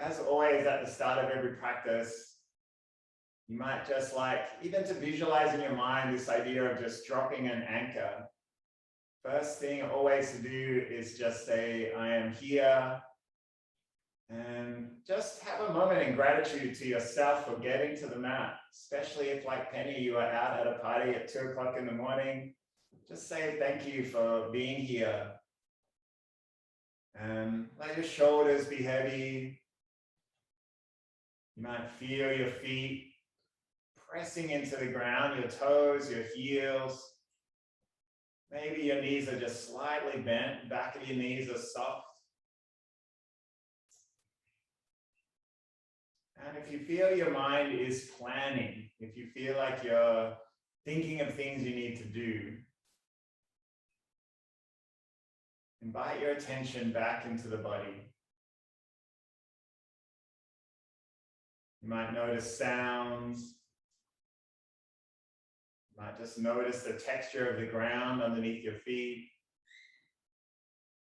As always, at the start of every practice, you might just like, even to visualize in your mind this idea of just dropping an anchor. First thing always to do is just say, I am here. And just have a moment in gratitude to yourself for getting to the mat, especially if, like Penny, you are out at a party at 2 o'clock in the morning. Just say thank you for being here. And let your shoulders be heavy. You might feel your feet pressing into the ground, your toes, your heels. Maybe your knees are just slightly bent, back of your knees are soft. And if you feel your mind is planning, if you feel like you're thinking of things you need to do, invite your attention back into the body. You might notice sounds. You might just notice the texture of the ground underneath your feet.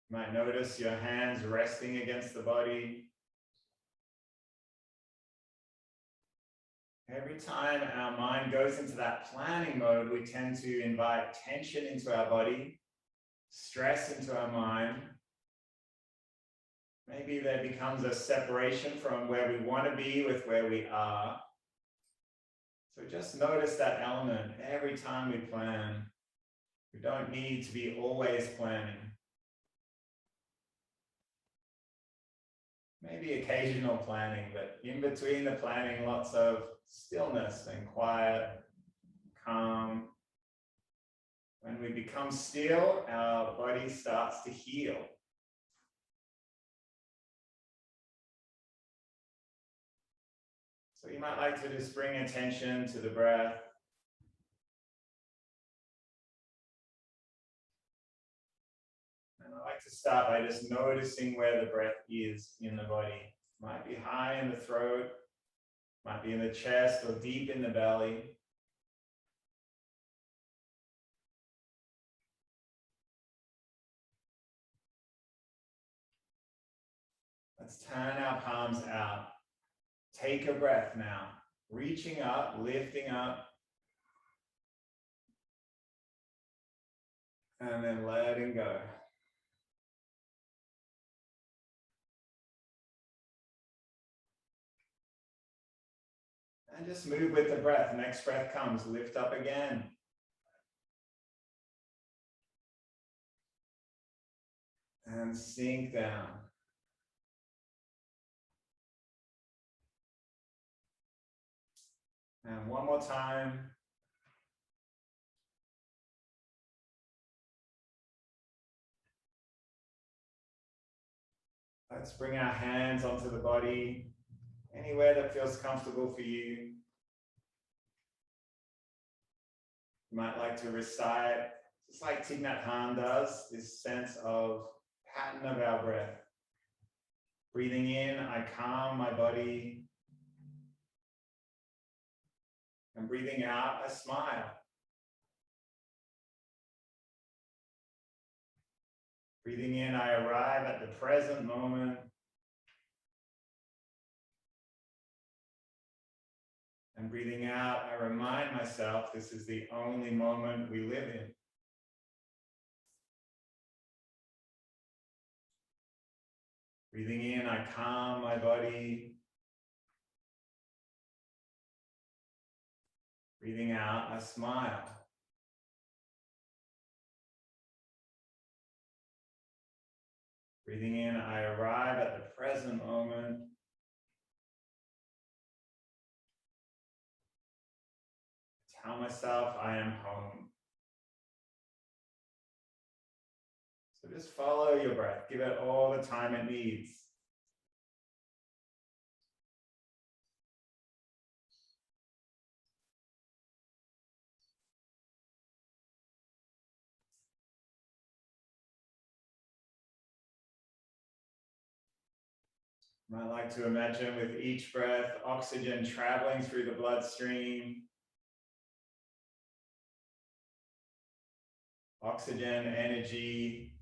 You might notice your hands resting against the body. Every time our mind goes into that planning mode, we tend to invite tension into our body, stress into our mind. Maybe there becomes a separation from where we want to be with where we are. So just notice that element every time we plan. We don't need to be always planning. Maybe occasional planning, but in between the planning, lots of stillness and quiet, calm. When we become still, our body starts to heal. So you might like to just bring attention to the breath. And I like to start by just noticing where the breath is in the body. It might be high in the throat, might be in the chest or deep in the belly. Let's turn our palms out. Take a breath now, reaching up, lifting up, and then letting go. And just move with the breath. Next breath comes, lift up again. And sink down. And one more time. Let's bring our hands onto the body, anywhere that feels comfortable for you. You might like to recite, just like Thich Nhat Hanh does, this sense of pattern of our breath. Breathing in, I calm my body. And breathing out, I smile. Breathing in, I arrive at the present moment. And breathing out, I remind myself this is the only moment we live in. Breathing in, I calm my body. Breathing out, I smile. Breathing in, I arrive at the present moment. Tell myself I am home. So just follow your breath. Give it all the time it needs. You might like to imagine with each breath, oxygen traveling through the bloodstream. Oxygen, energy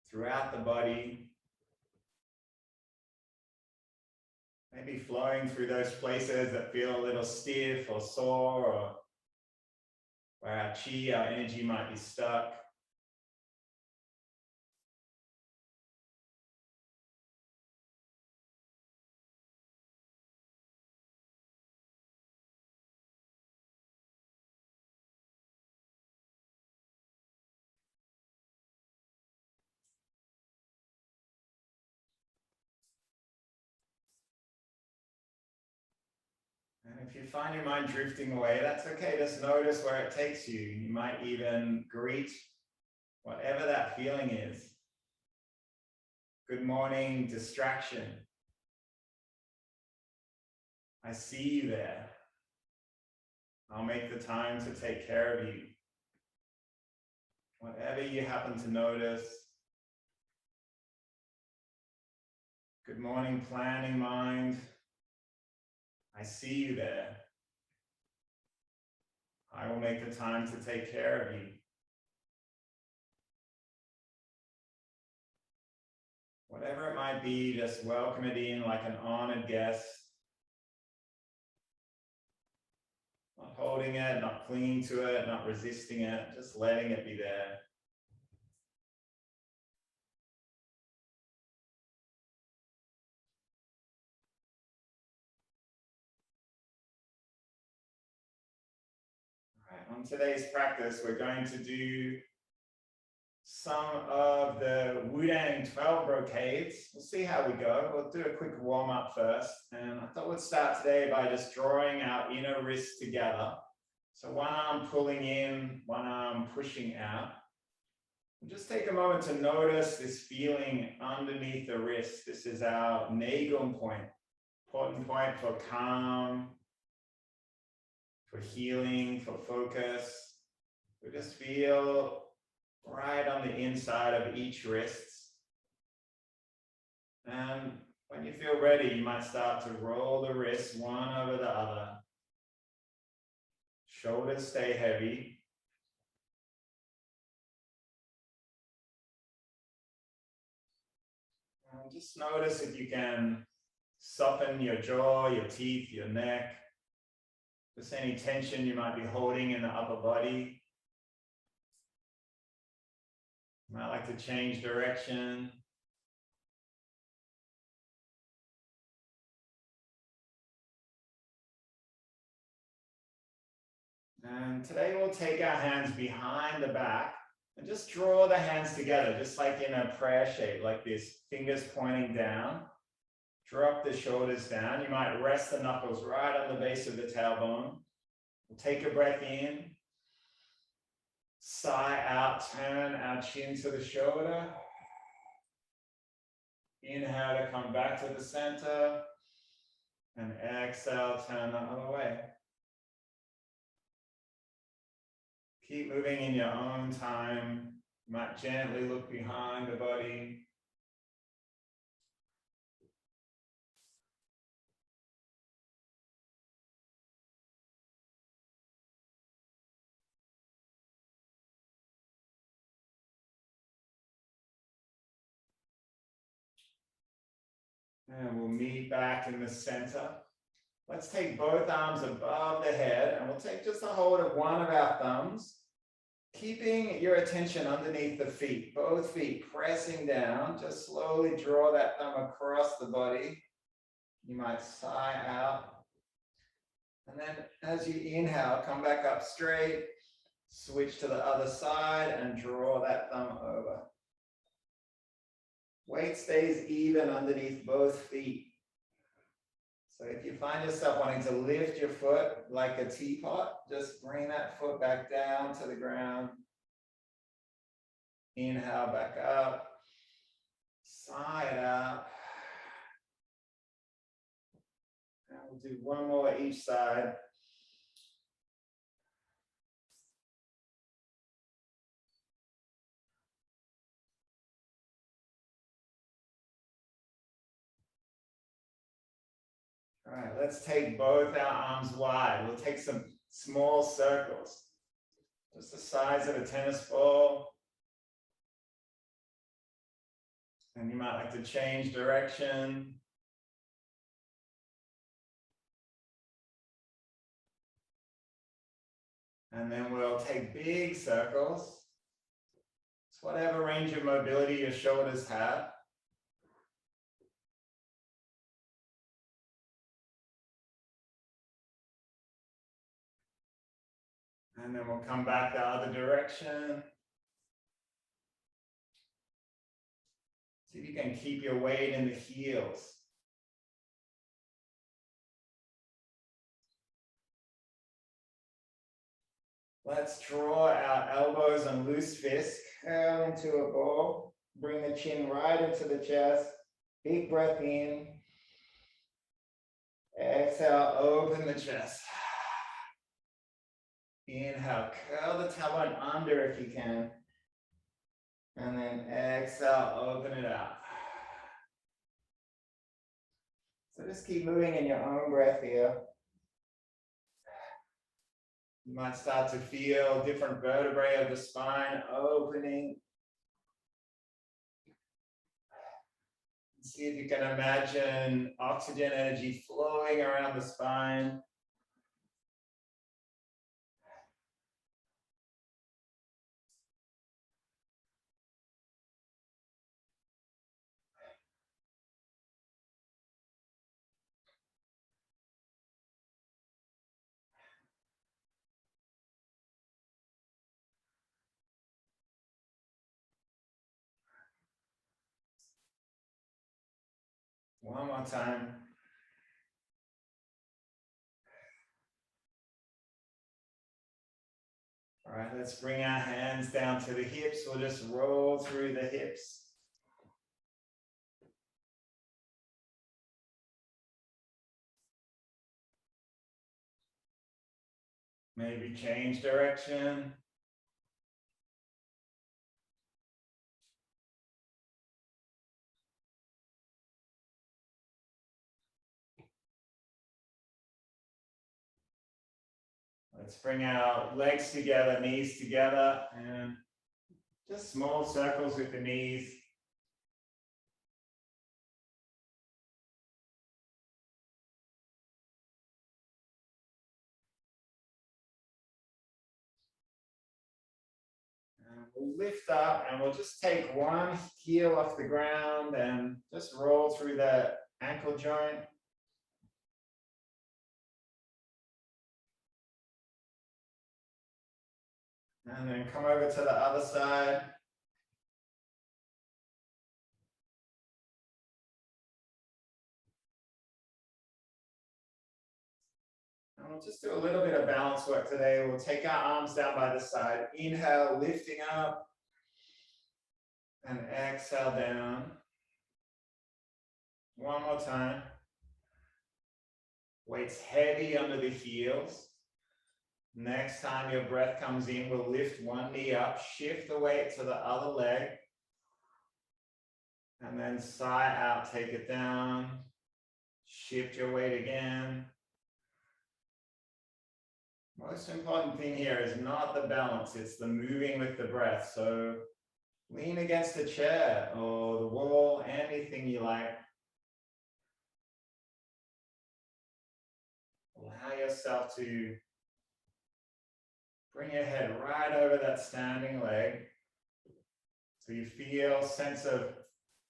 throughout the body. Maybe flowing through those places that feel a little stiff or sore, or where our chi, our energy might be stuck. And if you find your mind drifting away, that's okay. Just notice where it takes you. You might even greet whatever that feeling is. Good morning, distraction. I see you there. I'll make the time to take care of you. Whatever you happen to notice. Good morning, planning mind. I see you there. I will make the time to take care of you. Whatever it might be, just welcome it in like an honored guest. Not holding it, not clinging to it, not resisting it, just letting it be there. All right, on today's practice, we're going to do some of the Wudang 12 brocades. We'll see how we go. We'll do a quick warm up first. And I thought we'd start today by just drawing our inner wrists together. So one arm pulling in, one arm pushing out. And just take a moment to notice this feeling underneath the wrist. This is our Qigong point, important point for calm, for healing, for focus. We just feel right on the inside of each wrist. And when you feel ready, you might start to roll the wrists one over the other. Shoulders stay heavy. And just notice if you can soften your jaw, your teeth, your neck. Just any tension you might be holding in the upper body. You might like to change direction. And today we'll take our hands behind the back and just draw the hands together, just like in a prayer shape, like this, fingers pointing down. Drop the shoulders down. You might rest the knuckles right on the base of the tailbone. We'll take a breath in. Sigh out, turn our chin to the shoulder. Inhale to come back to the center. And exhale, turn the other way. Keep moving in your own time. You might gently look behind the body. And we'll meet back in the center. Let's take both arms above the head, and we'll take just a hold of one of our thumbs, keeping your attention underneath the feet, both feet pressing down. Just slowly draw that thumb across the body. You might sigh out. And then as you inhale, come back up straight, switch to the other side and draw that thumb over. Weight stays even underneath both feet. So if you find yourself wanting to lift your foot like a teapot, just bring that foot back down to the ground. Inhale back up. Sigh it out. And we'll do one more each side. All right, let's take both our arms wide. We'll take some small circles, just the size of a tennis ball. And you might like to change direction. And then we'll take big circles. It's whatever range of mobility your shoulders have. And then we'll come back the other direction. See if you can keep your weight in the heels. Let's draw our elbows and loose fists, curl into a ball. Bring the chin right into the chest. Big breath in. Exhale, open the chest. Inhale, curl the tailbone under if you can. And then exhale, open it out. So just keep moving in your own breath here. You might start to feel different vertebrae of the spine opening. See if you can imagine oxygen energy flowing around the spine. One more time. All right, let's bring our hands down to the hips. We'll just roll through the hips. Maybe change direction. Let's bring our legs together, knees together, and just small circles with the knees. And we'll lift up and we'll just take one heel off the ground and just roll through the ankle joint. And then come over to the other side. And we'll just do a little bit of balance work today. We'll take our arms down by the side. Inhale, lifting up. And exhale down. One more time. Weight's heavy under the heels. Next time your breath comes in, we'll lift one knee up, shift the weight to the other leg. And then sigh out, take it down. Shift your weight again. Most important thing here is not the balance, it's the moving with the breath. So lean against a chair or the wall, anything you like. Allow yourself to bring your head right over that standing leg. So you feel a sense of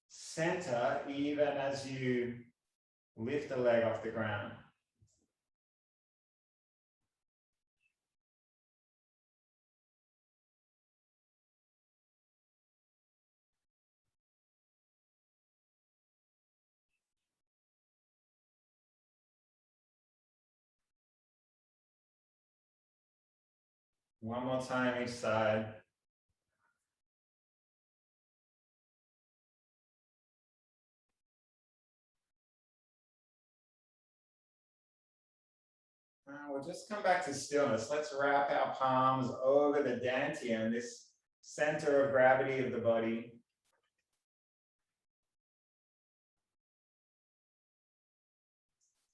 center even as you lift the leg off the ground. One more time each side. We'll just come back to stillness. Let's wrap our palms over the dantian, this center of gravity of the body.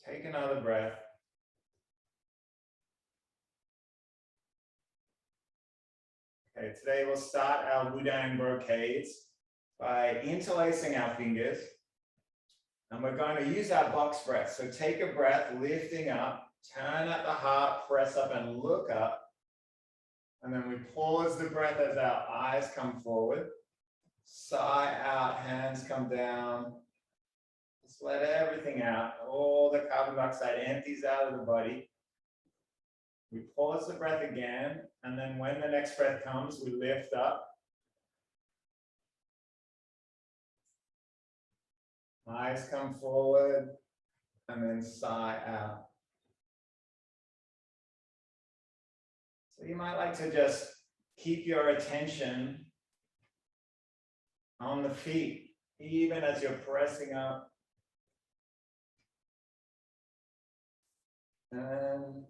Take another breath. Okay, today we'll start our Wudang Brocades by interlacing our fingers. And we're going to use our box breath. So take a breath, lifting up, turn at the heart, press up and look up. And then we pause the breath as our eyes come forward. Sigh out, hands come down. Just let everything out. All the carbon dioxide empties out of the body. We pause the breath again, and then when the next breath comes, we lift up. Eyes come forward, and then sigh out. So you might like to just keep your attention on the feet, even as you're pressing up. And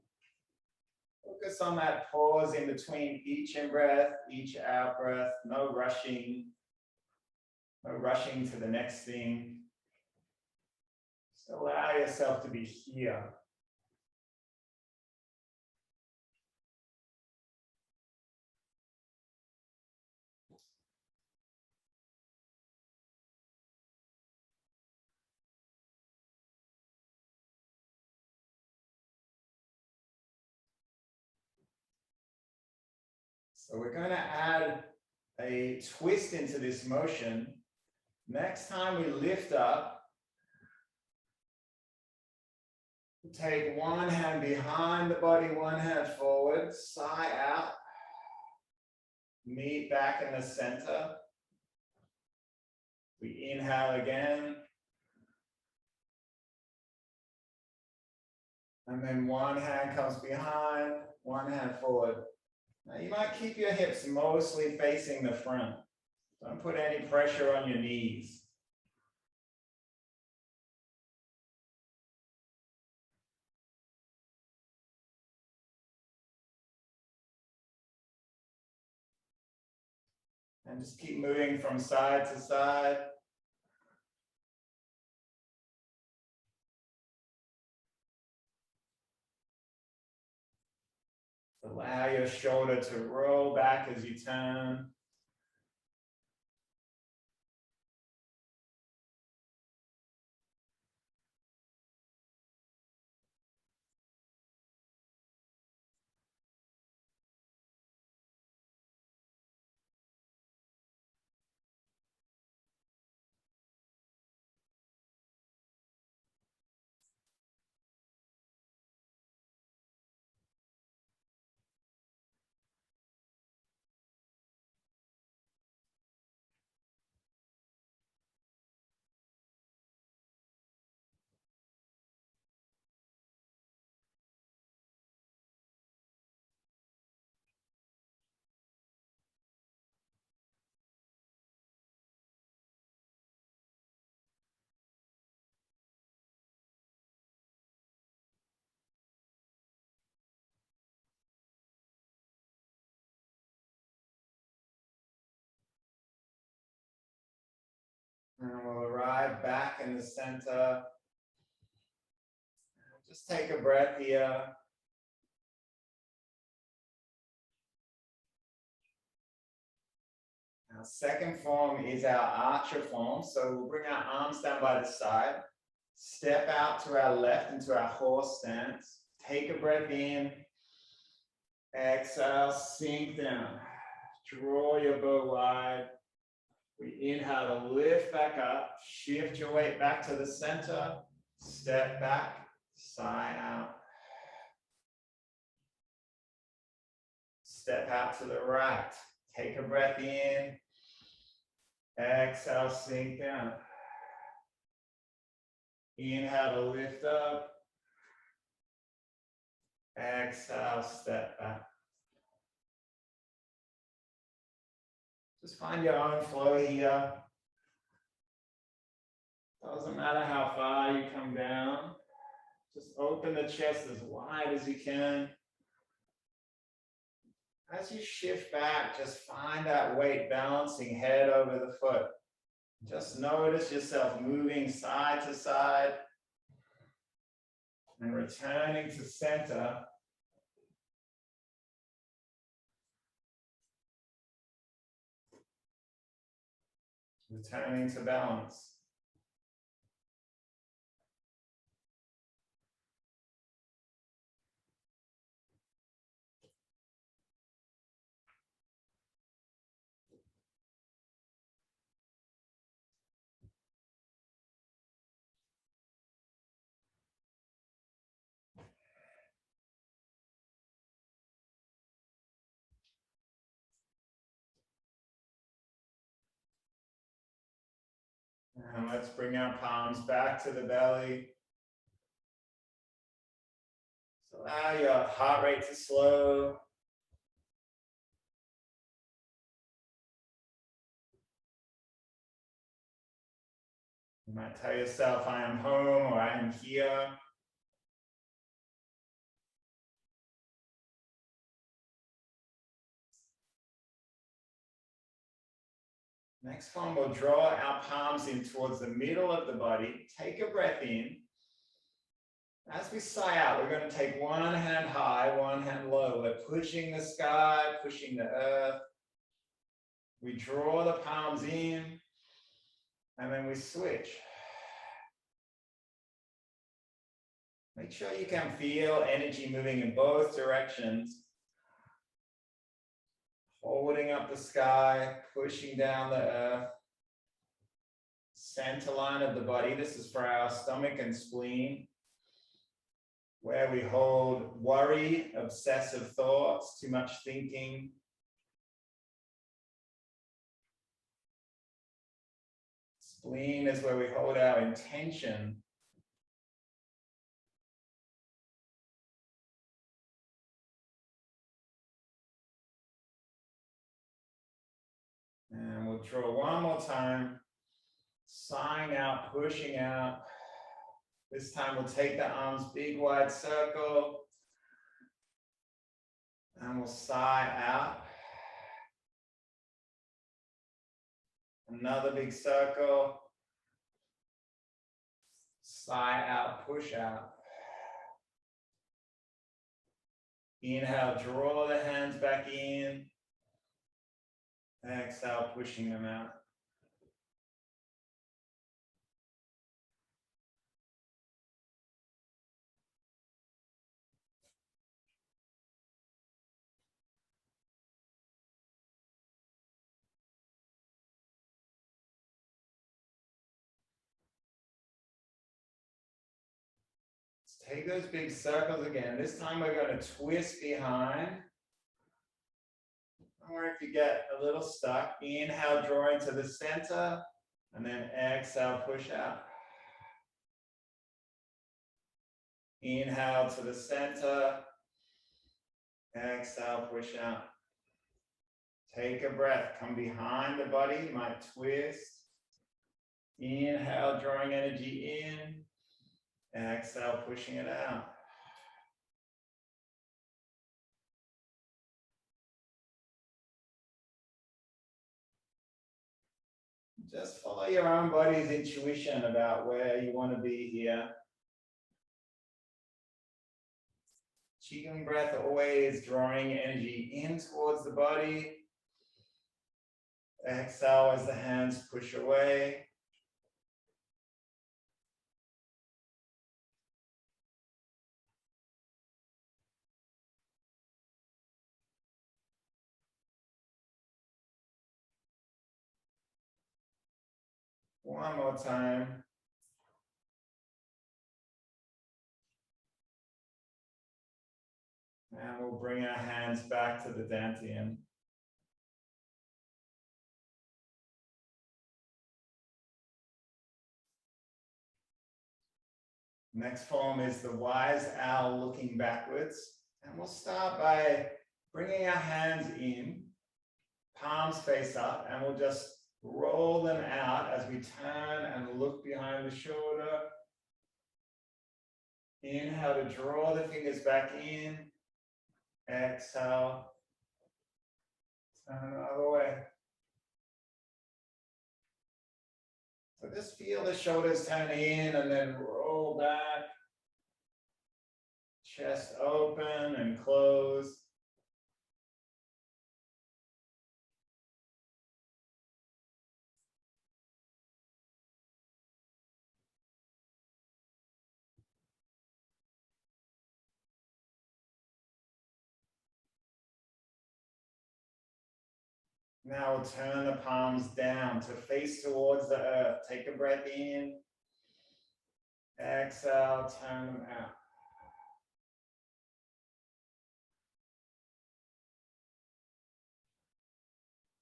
focus on that pause in between each in-breath, each out-breath. No rushing to the next thing. Just allow yourself to be here. So we're going to add a twist into this motion. Next time we lift up, take one hand behind the body, one hand forward, sigh out, meet back in the center. We inhale again. And then one hand comes behind, one hand forward. Now you might keep your hips mostly facing the front. Don't put any pressure on your knees. And just keep moving from side to side. Allow your shoulder to roll back as you turn. And we'll arrive back in the center. Just take a breath here. Our second form is our archer form. So we'll bring our arms down by the side. Step out to our left into our horse stance. Take a breath in. Exhale, sink down. Draw your bow wide. We inhale to lift back up. Shift your weight back to the center. Step back. Sigh out. Step out to the right. Take a breath in. Exhale, sink down. Inhale to lift up. Exhale, step back. Just find your own flow here. Doesn't matter how far you come down. Just open the chest as wide as you can. As you shift back, just find that weight balancing head over the foot. Just notice yourself moving side to side and returning to center. Returning to balance. And let's bring our palms back to the belly. So allow your heart rate to slow. You might tell yourself, I am home or I am here. Next one, we'll draw our palms in towards the middle of the body. Take a breath in. As we sigh out, we're going to take one hand high, one hand low. We're pushing the sky, pushing the earth. We draw the palms in, and then we switch. Make sure you can feel energy moving in both directions. Holding up the sky, pushing down the earth. Center line of the body. This is for our stomach and spleen, where we hold worry, obsessive thoughts, too much thinking. Spleen is where we hold our intention. And we'll draw one more time, sighing out, pushing out. This time we'll take the arms, big wide circle, and we'll sigh out. Another big circle. Sigh out, push out. Inhale, draw the hands back in. Exhale, pushing them out. Take those big circles again. This time we're going to twist behind. Or if you get a little stuck, inhale, draw into the center, and then exhale, push out. Inhale to the center, exhale, push out. Take a breath, come behind the body, you might twist. Inhale, drawing energy in. Exhale, pushing it out. Just follow your own body's intuition about where you want to be here. Qigong breath, always drawing energy in towards the body. Exhale as the hands push away. One more time. And we'll bring our hands back to the dantian. Next form is the wise owl looking backwards. And we'll start by bringing our hands in, palms face up, and we'll just roll them out as we turn and look behind the shoulder. Inhale to draw the fingers back in. Exhale. Turn the other way. So just feel the shoulders turn in and then roll back. Chest open and close. Now we'll turn the palms down to face towards the earth. Take a breath in. Exhale, turn them out.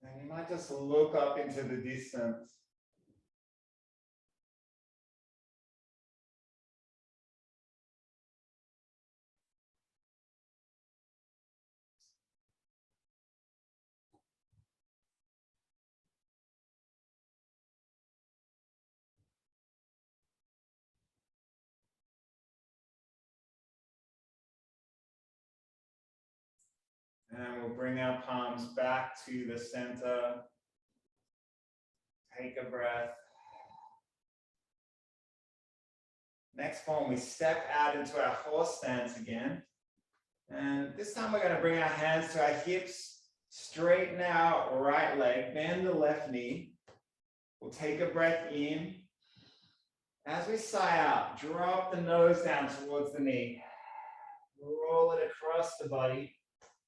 And you might just look up into the distance. And we'll bring our palms back to the center. Take a breath. Next form, we step out into our horse stance again. And this time we're going to bring our hands to our hips, straighten our right leg, bend the left knee. We'll take a breath in. As we sigh out, drop the nose down towards the knee. Roll it across the body.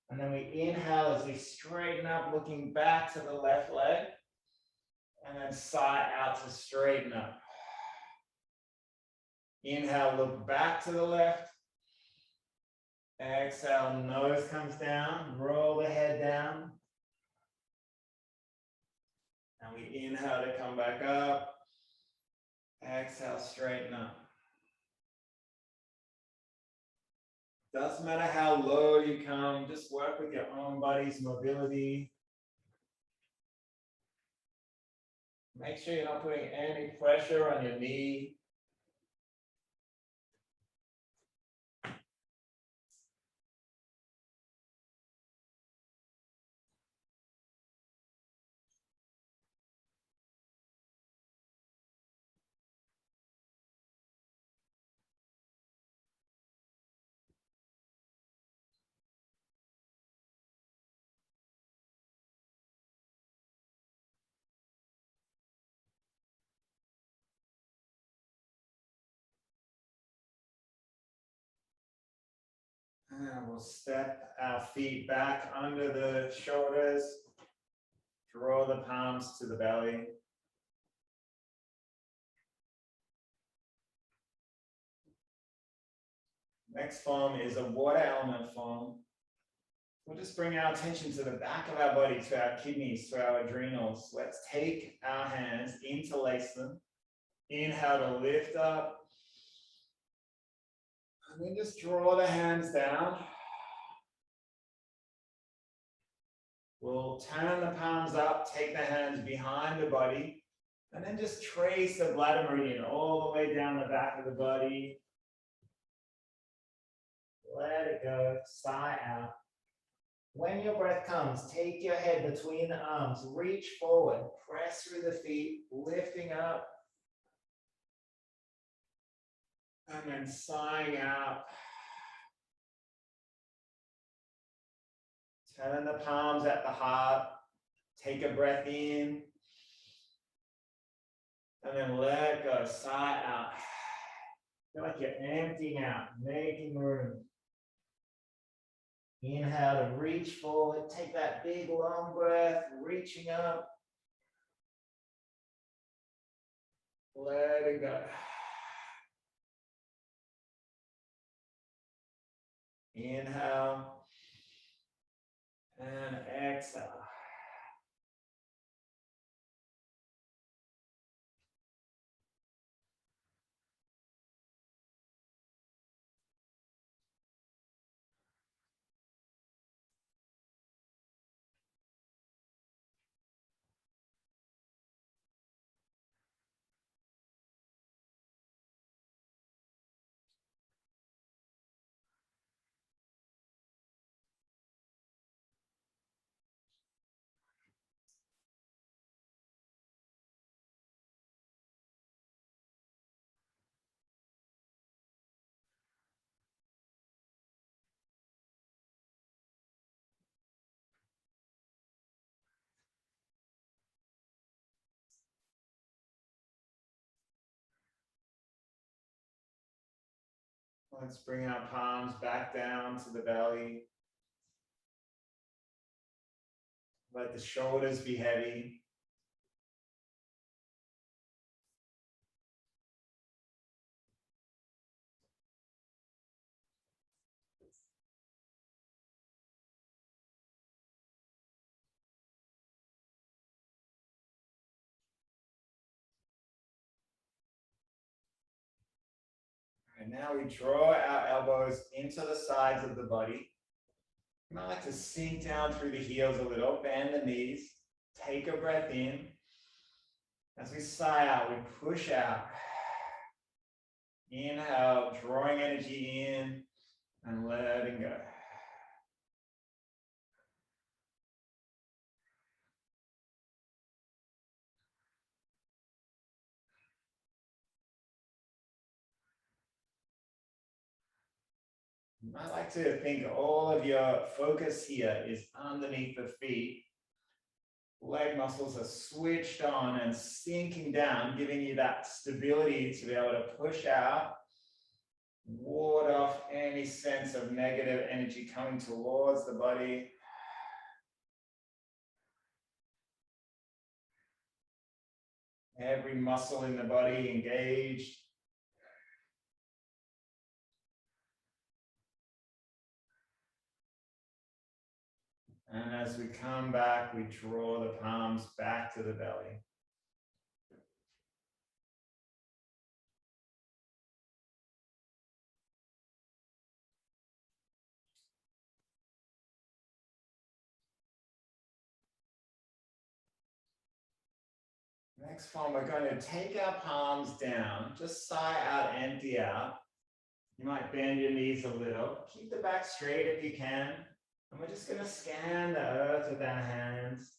And then we inhale as we straighten up, looking back to the left leg. And then sigh out to straighten up. Inhale, look back to the left. Exhale, nose comes down, roll the head down. And we inhale to come back up. Exhale, straighten up. Doesn't matter how low you come, just work with your own body's mobility. Make sure you're not putting any pressure on your knee. And we'll step our feet back under the shoulders. Draw the palms to the belly. Next form is a water element form. We'll just bring our attention to the back of our body, to our kidneys, to our adrenals. Let's take our hands, interlace them. Inhale to lift up. And then just draw the hands down. We'll turn the palms up, take the hands behind the body, and then just trace the bladder meridian all the way down the back of the body. Let it go, sigh out. When your breath comes, take your head between the arms, reach forward, press through the feet, lifting up. And then sighing out. Turn the palms at the heart. Take a breath in. And then let go, sigh out. Feel like you're emptying out, making room. Inhale to reach forward. Take that big long breath, reaching up. Let it go. Inhale and exhale. Let's bring our palms back down to the belly. Let the shoulders be heavy. And now we draw our elbows into the sides of the body. You might like to sink down through the heels a little, bend the knees, take a breath in. As we sigh out, we push out. Inhale, drawing energy in and letting go. I like to think all of your focus here is underneath the feet. Leg muscles are switched on and sinking down, giving you that stability to be able to push out, ward off any sense of negative energy coming towards the body. Every muscle in the body engaged. And as we come back, we draw the palms back to the belly. Next form, we're going to take our palms down, just sigh out, empty out. You might bend your knees a little. Keep the back straight if you can. And we're just going to scan the earth with our hands.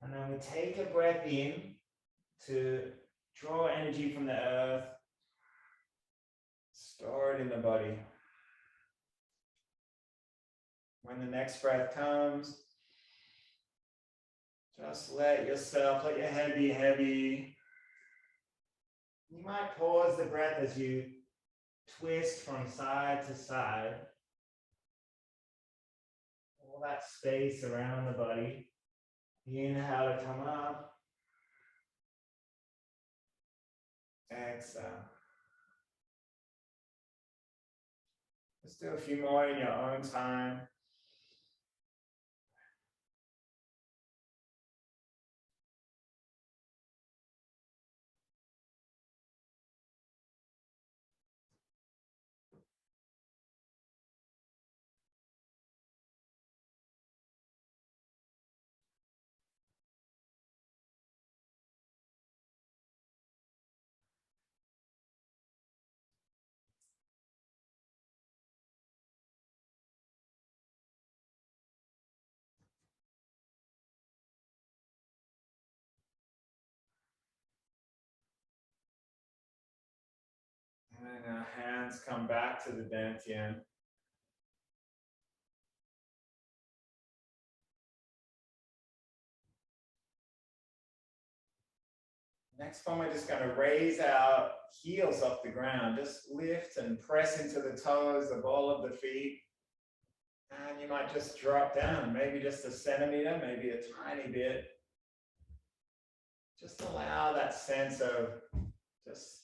And then we take a breath in to draw energy from the earth, store it in the body. When the next breath comes, just let your head be heavy. You might pause the breath as you twist from side to side. All that space around the body. Inhale to come up. Exhale. Let's do a few more in your own time. And our hands come back to the dantian. Next one, we're just going to raise our heels off the ground. Just lift and press into the toes, the ball of the feet. And you might just drop down, maybe just a centimeter, maybe a tiny bit. Just allow that sense of just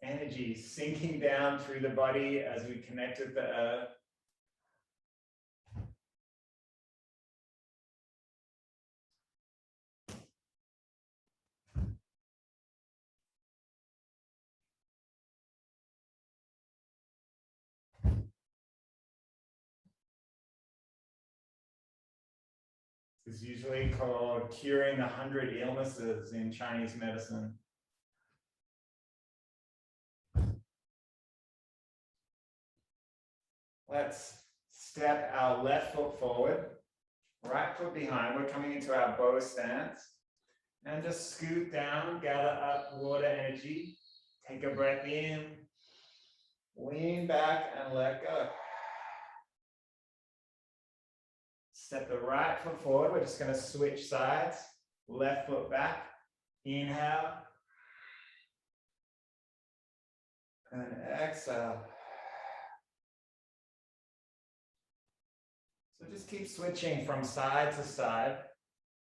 energy sinking down through the body as we connect with the earth. It's usually called curing the 100 illnesses in Chinese medicine. Let's step our left foot forward, right foot behind. We're coming into our bow stance. And just scoot down, gather up water energy. Take a breath in, lean back and let go. Step the right foot forward. We're just going to switch sides. Left foot back. Inhale. And exhale. So just keep switching from side to side.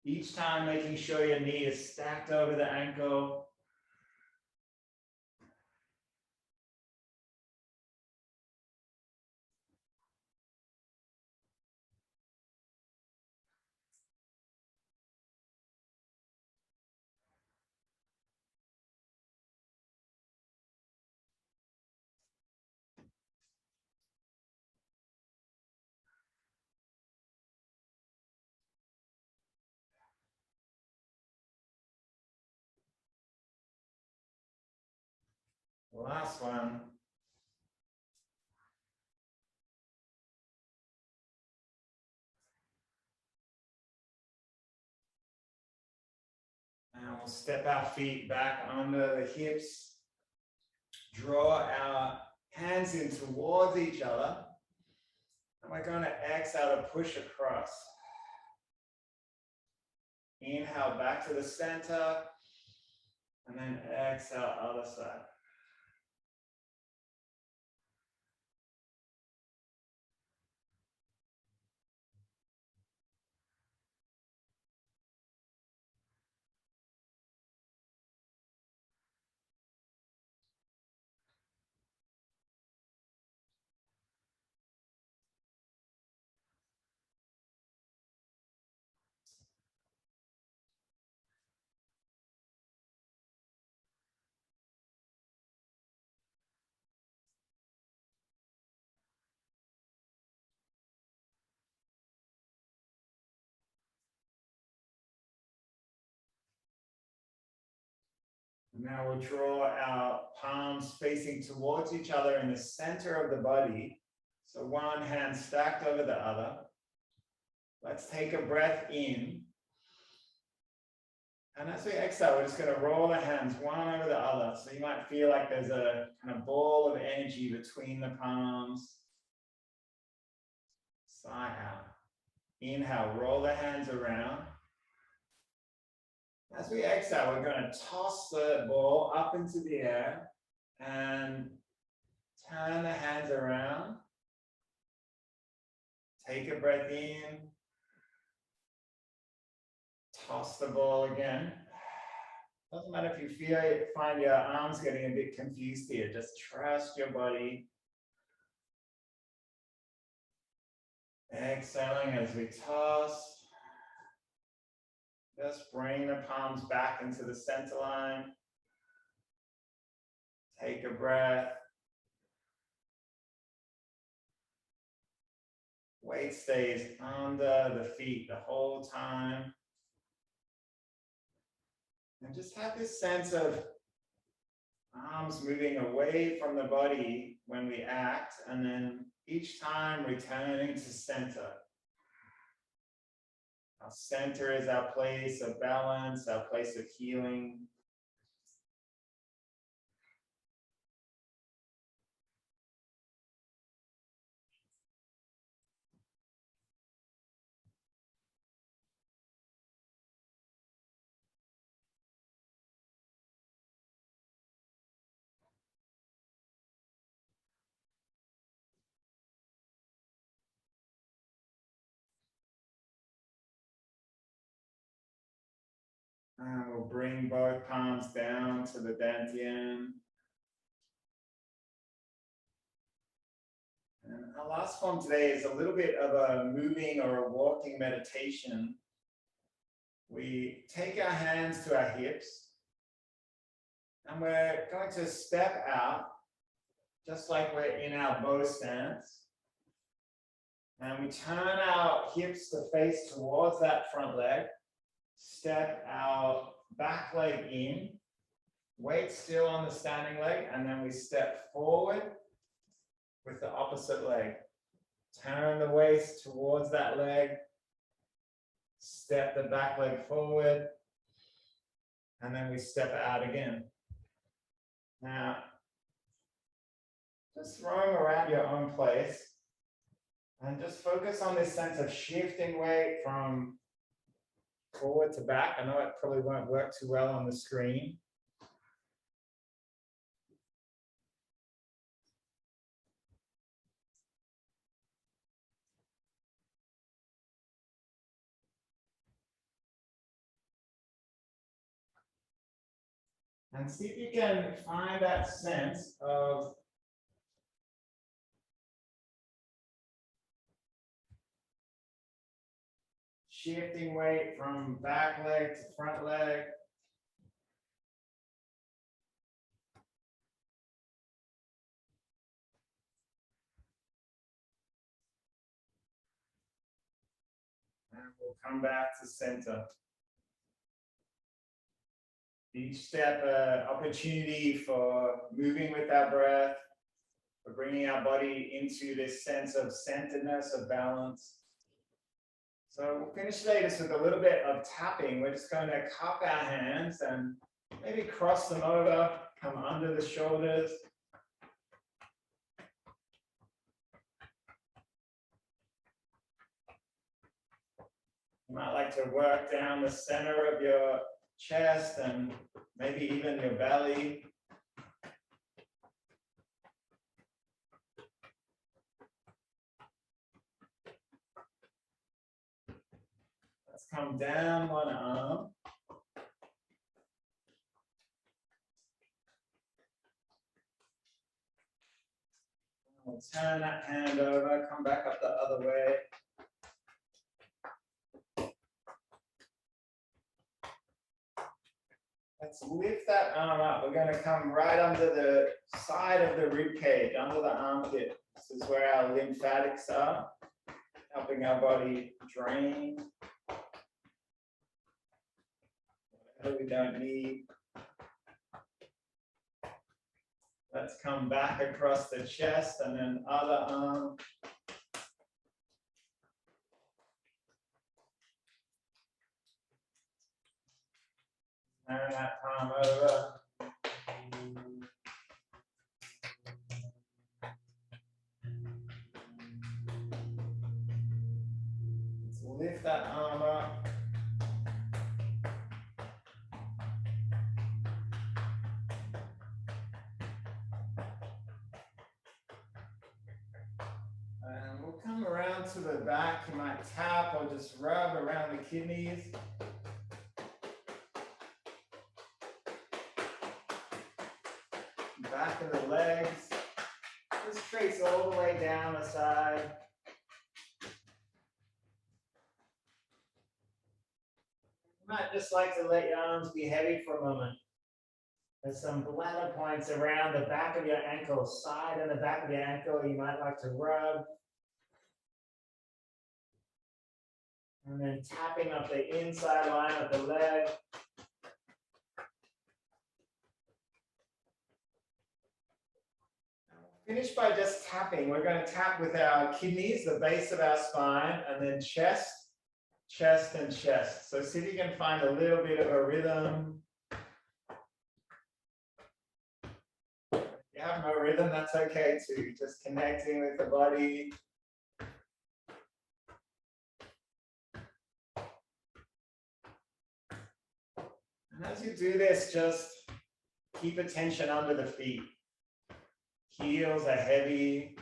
Each time making sure your knee is stacked over the ankle. Last one. And we'll step our feet back under the hips. Draw our hands in towards each other. And we're going to exhale to push across. Inhale back to the center. And then exhale, other side. Now we'll draw our palms facing towards each other in the center of the body. So one hand stacked over the other. Let's take a breath in. And as we exhale, we're just going to roll the hands one over the other. So you might feel like there's a kind of ball of energy between the palms. Sigh out. Inhale, roll the hands around. As we exhale, we're going to toss the ball up into the air and turn the hands around. Take a breath in. Toss the ball again. Doesn't matter if you find your arms getting a bit confused here. Just trust your body. Exhaling as we toss. Just bring the palms back into the center line. Take a breath. Weight stays under the feet the whole time. And just have this sense of arms moving away from the body when we act, and then each time returning to center. Our center is our place of balance, our place of healing. And we'll bring both palms down to the dantian. And our last form today is a little bit of a moving or a walking meditation. We take our hands to our hips and we're going to step out just like we're in our bow stance. And we turn our hips to face towards that front leg. Step our back leg in, weight still on the standing leg, and then we step forward with the opposite leg. Turn the waist towards that leg, step the back leg forward, and then we step out again. Now, just roam around your own place and just focus on this sense of shifting weight from forward to back. I know it probably won't work too well on the screen. And see if you can find that sense of shifting weight from back leg to front leg. And we'll come back to center. Each step an opportunity for moving with our breath, for bringing our body into this sense of centeredness, of balance. So we'll finish today just with a little bit of tapping. We're just going to cup our hands and maybe cross them over, come under the shoulders. You might like to work down the center of your chest and maybe even your belly. Let's come down one arm. We'll turn that hand over, come back up the other way. Let's lift that arm up. We're going to come right under the side of the rib cage, under the armpit. This is where our lymphatics are, helping our body drain whatever we don't need. Let's come back across the chest and then other arm. Turn that palm over. Let's lift that arm up. And we'll come around to the back. You might tap or just rub around the kidneys. Back of the legs. Just trace all the way down the side. You might just like to let your arms be heavy for a moment. There's some bladder points around the back of your ankle, side and the back of your ankle. You might like to rub. And then tapping up the inside line of the leg. Finish by just tapping. We're going to tap with our kidneys, the base of our spine, and then chest, chest, and chest. So see if you can find a little bit of a rhythm. If you have no rhythm, that's okay too. Just connecting with the body. And as you do this, just keep attention under the feet. Heels are heavy.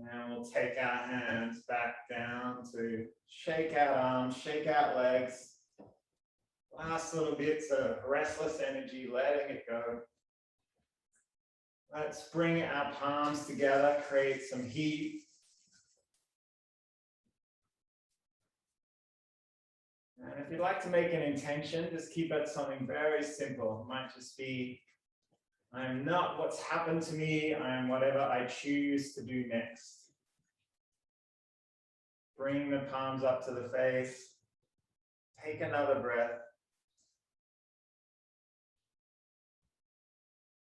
Now we'll take our hands back down to shake out arms, shake out legs. Last little bits of restless energy, letting it go. Let's bring our palms together, create some heat. And if you'd like to make an intention, just keep it something very simple. It might just be, I am not what's happened to me, I am whatever I choose to do next. Bring the palms up to the face. Take another breath.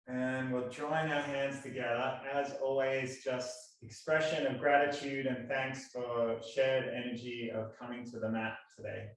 And we'll join our hands together. As always, just expression of gratitude and thanks for shared energy of coming to the mat today.